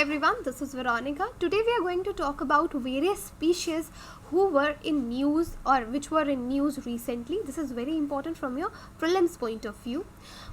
everyone, this is Veronica. Today we are going to talk about various species who were in news or which were in news recently. This is very important from your prelims point of view.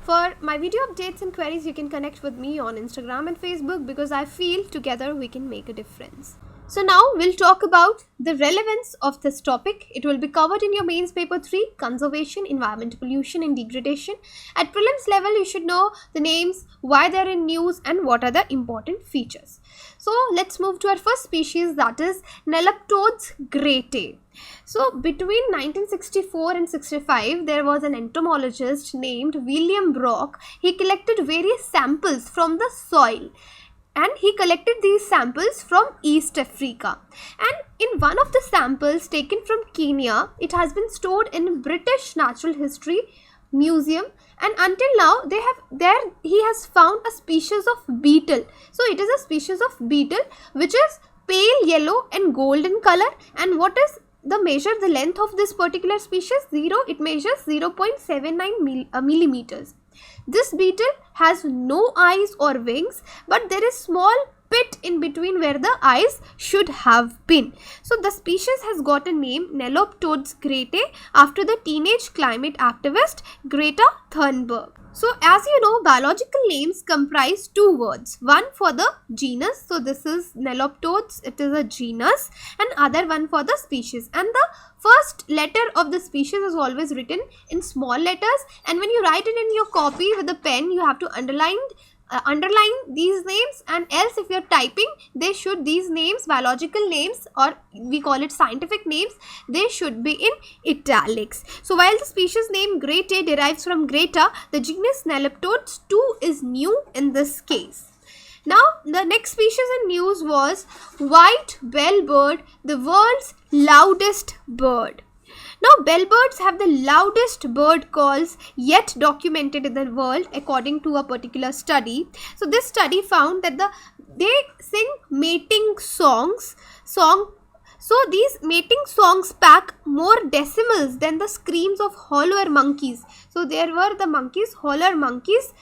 For my video updates and queries, you can connect with me on Instagram and Facebook because I feel together we can make a difference. So now we'll talk about the relevance of this topic. It will be covered in your mains paper 3, conservation, environment pollution and degradation. At prelims level, you should know the names, why they're in news and what are the important features. So let's move to our first species, that is Nelaptodes grete. So between 1964 and 65, there was an entomologist named William Brock. He collected various samples from the soil. And he collected these samples from East Africa. And in one of the samples taken from Kenya, it has been stored in British Natural History Museum. And until now, he has found a species of beetle. So it is a species of beetle which is pale yellow and gold in color. And what is the length of this particular species? It measures 0.79 millimeters. This beetle has no eyes or wings, but there is small pit in between where the eyes should have been. So the species has got a name, Nelaptodes grete, after the teenage climate activist Greta Thunberg. So as you know, biological names comprise two words, one for the genus, so this is Nelaptodes, it is a genus, and other one for the species. And the first letter of the species is always written in small letters, and when you write it in your copy with a pen, you have to underline these names, and else if you're typing, these names, biological names, or we call it scientific names, they should be in italics. So while the species name grete derives from Greta, the genus Nelaptodes too is new in this case. Now the next species in news was white bellbird, the world's loudest bird. Now, bellbirds have the loudest bird calls yet documented in the world according to a particular study. So, this study found that they sing mating songs. So, these mating songs pack more decimals than the screams of howler monkeys. So, there were the monkeys, howler monkeys,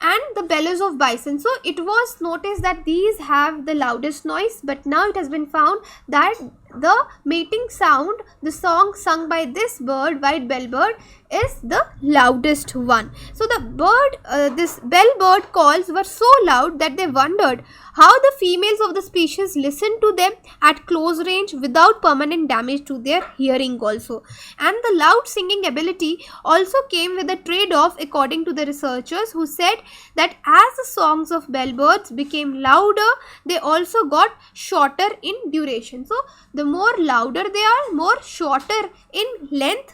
and the bellows of bison. So it was noticed that these have the loudest noise, but now it has been found that the mating sound, the song sung by this bird, white bellbird, is the loudest one. So the this bellbird calls were so loud that they wondered how the females of the species listened to them at close range without permanent damage to their hearing also. And the loud singing ability also came with a trade-off according to the researchers, who said that as the songs of bellbirds became louder, they also got shorter in duration. So the more louder they are, more shorter in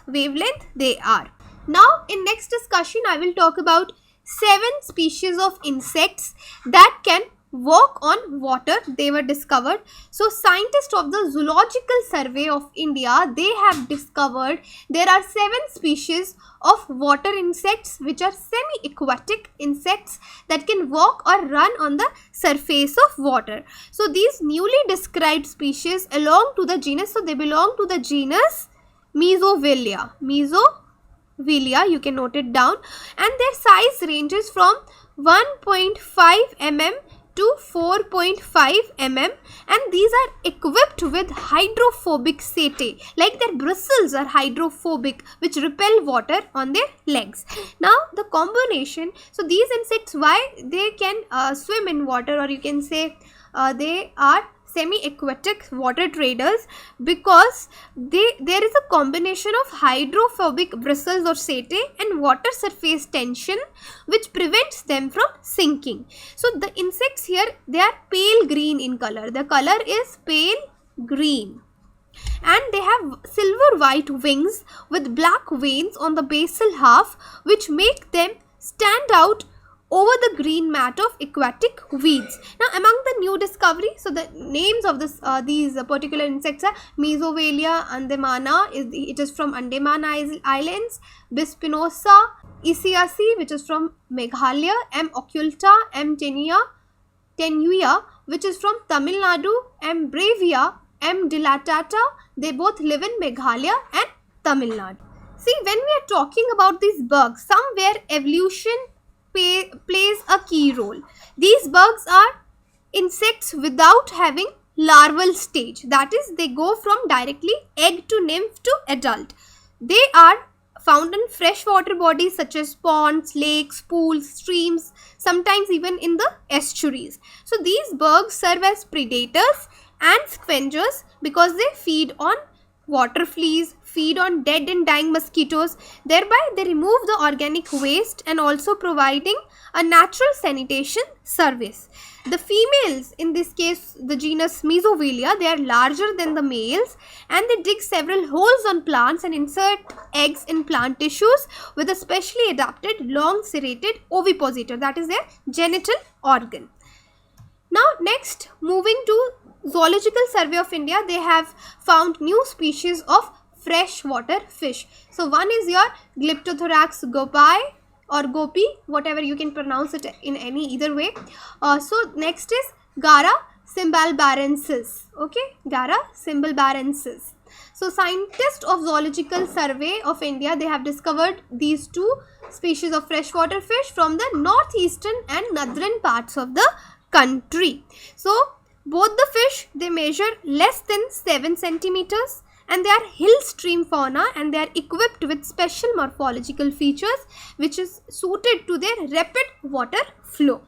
wavelength they are. Now in next discussion, I will talk about 7 species of insects that can walk on water. They were discovered. So scientists of the Zoological Survey of India, they have discovered there are 7 species of water insects which are semi-aquatic insects that can walk or run on the surface of water. So these newly described species belong to the genus, so they belong to the genus Mesovelia. Mesovelia, you can note it down, and their size ranges from 1.5 mm to 4.5 mm, and these are equipped with hydrophobic setae, like their bristles are hydrophobic, which repel water on their legs. Now the combination, so these insects, why they can swim in water, or you can say they are semi-aquatic water traders, because there is a combination of hydrophobic bristles or setae and water surface tension which prevents them from sinking. So the insects here, they are pale green in color. The color is pale green, and they have silver white wings with black veins on the basal half which make them stand out over the green mat of aquatic weeds. Now among the new discovery, so the names of these particular insects are Mesovelia andemana, it is from Andaman Islands, Bispinosa isiaci, which is from Meghalaya, M. occulta, M. tenuia, which is from Tamil Nadu, M. bravia, M. dilatata, they both live in Meghalaya and Tamil Nadu. See, when we are talking about these bugs, somewhere evolution plays a key role. These bugs are insects without having larval stage. That is, they go from directly egg to nymph to adult. They are found in freshwater bodies such as ponds, lakes, pools, streams, sometimes even in the estuaries. So these bugs serve as predators and scavengers because they feed on water fleas, feed on dead and dying mosquitoes. Thereby they remove the organic waste and also providing a natural sanitation service. The females, in this case the genus Mesovelia, they are larger than the males and they dig several holes on plants and insert eggs in plant tissues with a specially adapted long serrated ovipositor, that is their genital organ. Now next, moving to Zoological Survey of India, they have found new species of freshwater fish. So one is your Glyptothorax gopi or gopi, whatever you can pronounce it in any either way. So next is Gara cymbalbarensis. Okay, Gara cymbalbarensis. So scientists of Zoological Survey of India, they have discovered these two species of freshwater fish from the northeastern and northern parts of the country. So both the fish, they measure less than 7 centimeters and they are hill stream fauna and they are equipped with special morphological features which is suited to their rapid water flow.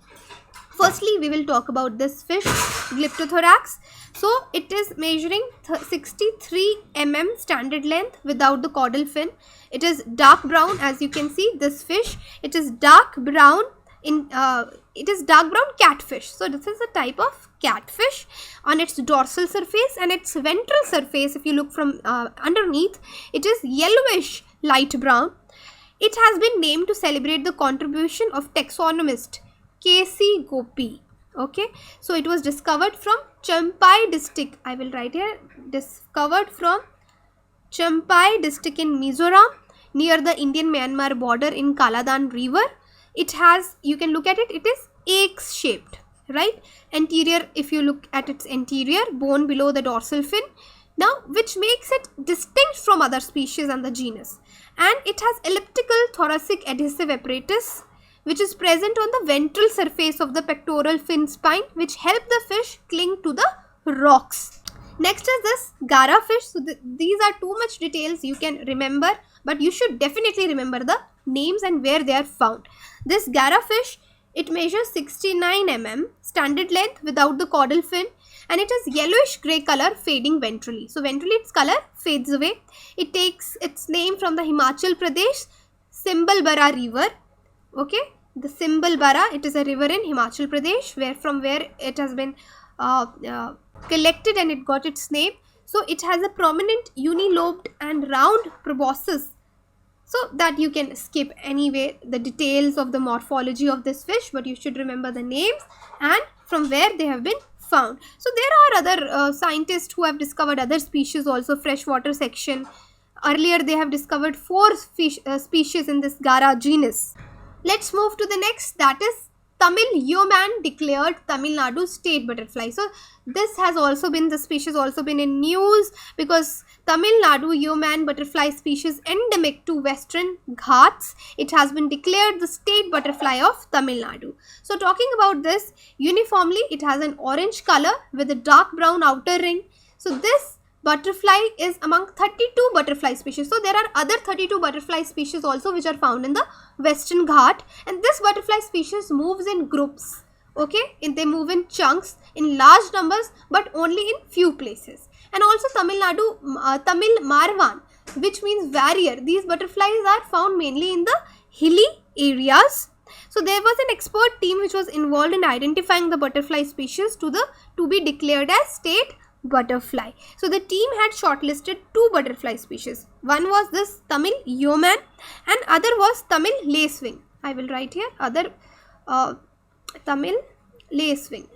Firstly, we will talk about this fish, Glyptothorax. So it is measuring 63 mm standard length without the caudal fin. It is dark brown, as you can see this fish. It is dark brown catfish. So this is a type of catfish. On its dorsal surface and its ventral surface, if you look from underneath, it is yellowish light brown. It has been named to celebrate the contribution of taxonomist K.C. Gopi. Okay, so it was discovered from Champai district. I will write here, discovered from Champai district in Mizoram near the Indian-Myanmar border in Kaladan river. It has, you can look at it, it is axe shaped, right? Anterior, if you look at its anterior, bone below the dorsal fin. Now, which makes it distinct from other species and the genus. And it has elliptical thoracic adhesive apparatus which is present on the ventral surface of the pectoral fin spine, which help the fish cling to the rocks. Next is this Gara fish. So these are too much details you can remember, but you should definitely remember the names and where they are found. This Gara fish, it measures 69 mm standard length without the caudal fin and it is yellowish grey color fading ventrally. So ventrally its color fades away. It takes its name from the Himachal Pradesh Simbalbara river. Okay, the Simbalbara, it is a river in Himachal Pradesh from where it has been collected and it got its name. So it has a prominent unilobed and round proboscis. So that you can skip anyway the details of the morphology of this fish, but you should remember the names and from where they have been found. So there are other scientists who have discovered other species also, freshwater section. Earlier they have discovered 4 species in this Gara genus. Let's move to the next, that is Tamil yeoman declared Tamil Nadu state butterfly. So this has also been, the species also been in news because Tamil Nadu yeoman butterfly species endemic to Western Ghats. It has been declared the state butterfly of Tamil Nadu. So talking about this, uniformly it has an orange color with a dark brown outer ring. So this butterfly is among 32 butterfly species. So there are other 32 butterfly species also which are found in the Western Ghat, and this butterfly species moves in groups. Okay, and they move in chunks in large numbers but only in few places. And also Tamil Marwan, which means warrior. These butterflies are found mainly in the hilly areas. So there was an expert team which was involved in identifying the butterfly species to be declared as state butterfly. So the team had shortlisted 2 butterfly species. One was this Tamil yeoman and other was Tamil lacewing. I will write here other Tamil lacewing.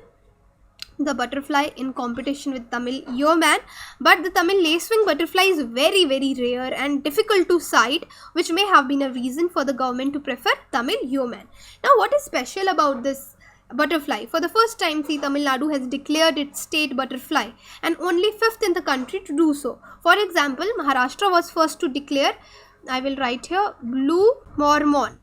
The butterfly in competition with Tamil yeoman, but the Tamil lacewing butterfly is very rare and difficult to sight, which may have been a reason for the government to prefer Tamil yeoman. Now what is special about this butterfly? For the first time, see, Tamil Nadu has declared its state butterfly and only 5th in the country to do so. For example, Maharashtra was first to declare, I will write here, blue mormon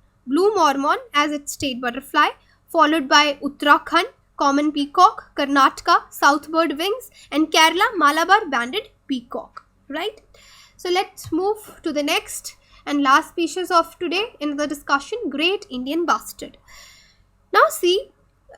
as its state butterfly, followed by Uttarakhand, common peacock, Karnataka, southbird wings, and Kerala, Malabar banded peacock, right? So let's move to the next and last species of today in the discussion, Great Indian Bustard. Now see,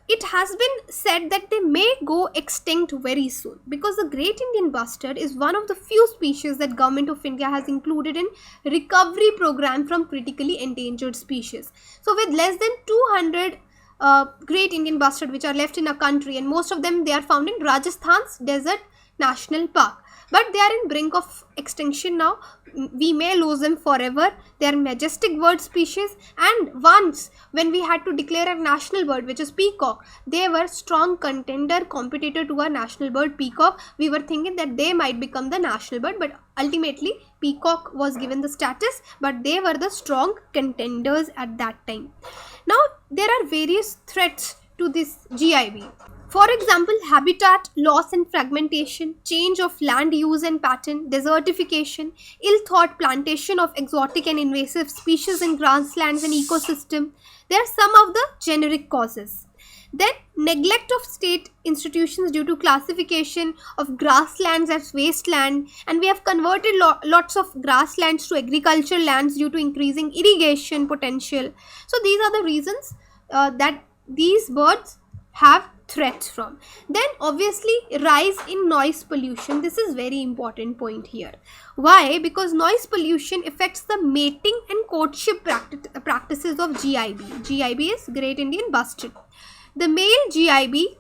it has been said that they may go extinct very soon because the Great Indian Bustard is one of the few species that Government of India has included in recovery program from critically endangered species. So with less than 200 Great Indian Bustard which are left in a country, and most of them they are found in Rajasthan's Desert National Park, but they are in brink of extinction now. We may lose them forever. They are majestic bird species, and once when we had to declare a national bird, which is peacock, they were strong contender, competitor to our national bird peacock. We were thinking that they might become the national bird, but ultimately peacock was given the status, but they were the strong contenders at that time. Now there are various threats to this GIB. For example, habitat loss and fragmentation, change of land use and pattern, desertification, ill-thought plantation of exotic and invasive species in grasslands and ecosystem. They are some of the generic causes. Then, neglect of state institutions due to classification of grasslands as wasteland, and we have converted lots of grasslands to agricultural lands due to increasing irrigation potential. So these are the reasons that these birds have threats from. Then obviously rise in noise pollution. This is very important point here. Why? Because noise pollution affects the mating and courtship practices of GIB. GIB is Great Indian Bustard. The male GIB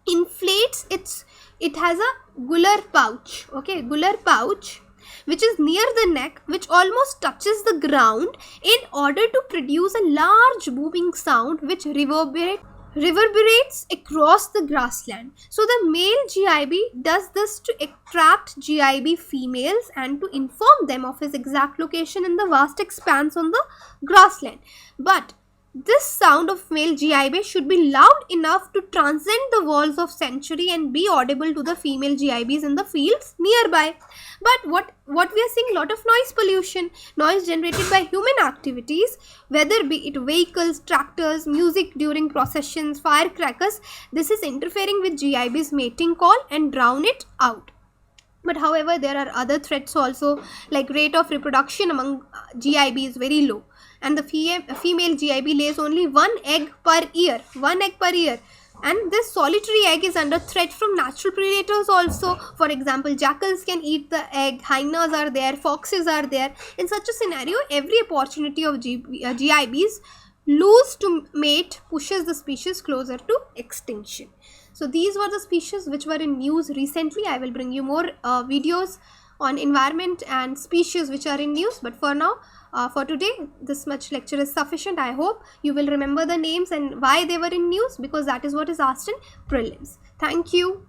inflates it has a gular pouch, okay, gular pouch, which is near the neck, which almost touches the ground in order to produce a large booming sound which reverberates across the grassland. So the male GIB does this to attract GIB females and to inform them of his exact location in the vast expanse on the grassland. But this sound of male GIB should be loud enough to transcend the walls of sanctuary and be audible to the female GIBs in the fields nearby. But what we are seeing, a lot of noise pollution, noise generated by human activities, whether be it vehicles, tractors, music during processions, firecrackers, this is interfering with GIB's mating call and drown it out. But however, there are other threats also, like rate of reproduction among GIB is very low, and the female GIB lays only one egg per year, and this solitary egg is under threat from natural predators also. For example, jackals can eat the egg, hyenas are there, foxes are there. In such a scenario, every opportunity of GIBs lose to mate pushes the species closer to extinction. So these were the species which were in news recently. I will bring you more videos on environment and species which are in news, but for now, for today, this much lecture is sufficient. I hope you will remember the names and why they were in news, because that is what is asked in prelims. Thank you.